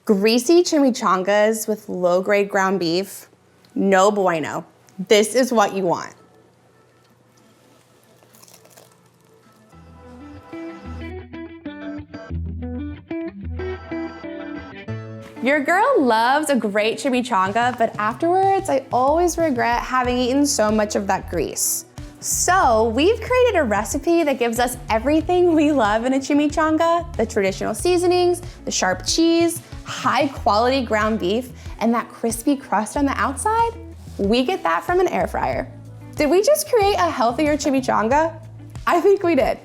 Greasy chimichangas with low-grade ground beef, no bueno. This is what you want. Your girl loves a great chimichanga, but afterwards, I always regret having eaten so much of that grease. So we've created a recipe that gives us everything we love in a chimichanga: the traditional seasonings, the sharp cheese, high quality ground beef, and that crispy crust on the outside. We get that from an air fryer. Did we just create a healthier chimichanga? I think we did.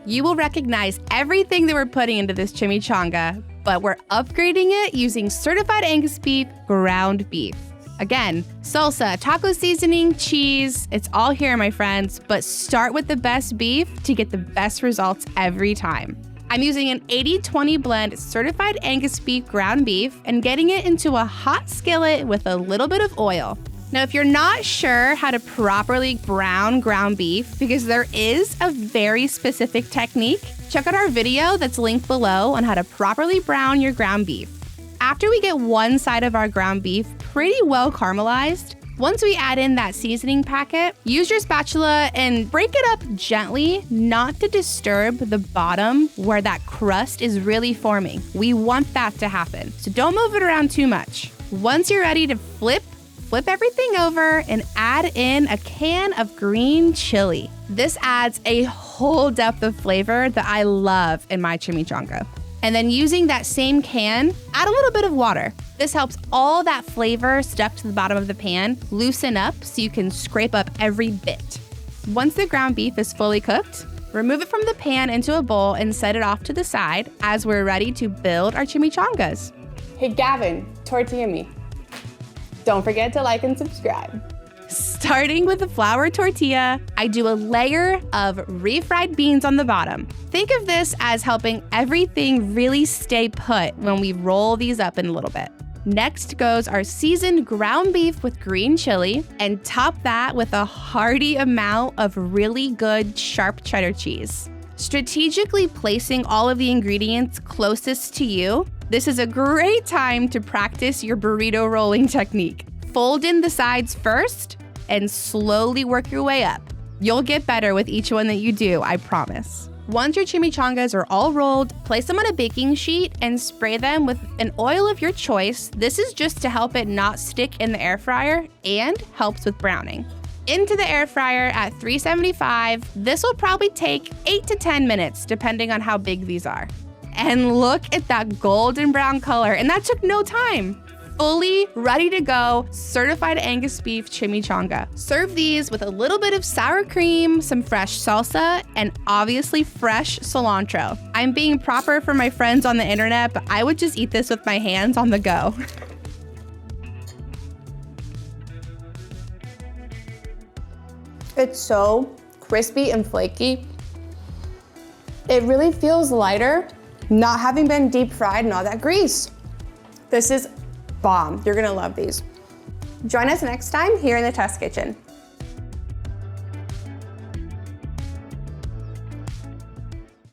You will recognize everything that we're putting into this chimichanga, but we're upgrading it using Certified Angus Beef ground beef. Again, salsa, taco seasoning, cheese, it's all here, my friends, but start with the best beef to get the best results every time. I'm using an 80-20 blend Certified Angus Beef ground beef and getting it into a hot skillet with a little bit of oil. Now, if you're not sure how to properly brown ground beef, because there is a very specific technique, check out our video that's linked below on how to properly brown your ground beef. After we get one side of our ground beef pretty well caramelized, once we add in that seasoning packet, use your spatula and break it up gently, not to disturb the bottom where that crust is really forming. We want that to happen, so don't move it around too much. Once you're ready to flip everything over and add in a can of green chili. This adds a whole depth of flavor that I love in my chimichanga. And then using that same can, add a little bit of water. This helps all that flavor stuck to the bottom of the pan loosen up so you can scrape up every bit. Once the ground beef is fully cooked, remove it from the pan into a bowl and set it off to the side as we're ready to build our chimichangas. Hey Gavin, tortilla me. Don't forget to like and subscribe. Starting with the flour tortilla, I do a layer of refried beans on the bottom. Think of this as helping everything really stay put when we roll these up in a little bit. Next goes our seasoned ground beef with green chili, and top that with a hearty amount of really good sharp cheddar cheese. Strategically placing all of the ingredients closest to you, this is a great time to practice your burrito rolling technique. Fold in the sides first and slowly work your way up. You'll get better with each one that you do, I promise. Once your chimichangas are all rolled, place them on a baking sheet and spray them with an oil of your choice. This is just to help it not stick in the air fryer and helps with browning. Into the air fryer at 375. This will probably take 8 to 10 minutes, depending on how big these are. And look at that golden brown color, and that took no time. Fully ready to go, Certified Angus Beef chimichanga. Serve these with a little bit of sour cream, some fresh salsa, and obviously fresh cilantro. I'm being proper for my friends on the internet, but I would just eat this with my hands on the go. It's so crispy and flaky. It really feels lighter, not having been deep fried and all that grease. This is bomb. You're gonna love these. Join us next time here in the Test Kitchen.